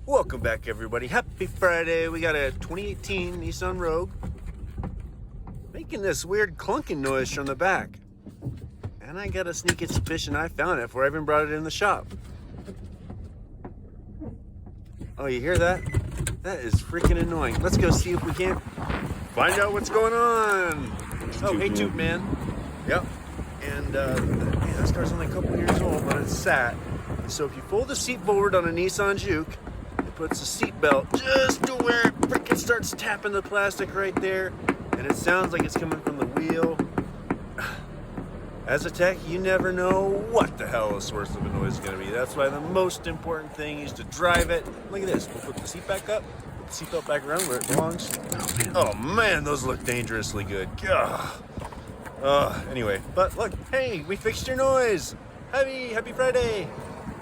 Welcome back, everybody. Happy Friday. We got a 2018 Nissan Rogue making this weird clunking noise from the back. And I got a sneaky suspicion I found it before I even brought it in the shop. Oh, you hear that? That is freaking annoying. Let's go see if we can't find out what's going on. Oh, hey, Toot Man. Yep. And this car's only a couple years old, but it's sat. So if you fold the seat forward on a Nissan Juke, it puts the seat belt just to where it freaking starts tapping the plastic right there, and it sounds like it's coming from the wheel. As a tech, you never know what the hell the source of a noise is going to be. That's why the most important thing is to drive it. Look at this. We'll put the seat back up, put the seat belt back around where it belongs. Oh man, those look dangerously good. Anyway, but look, hey, we fixed your noise. Happy Friday.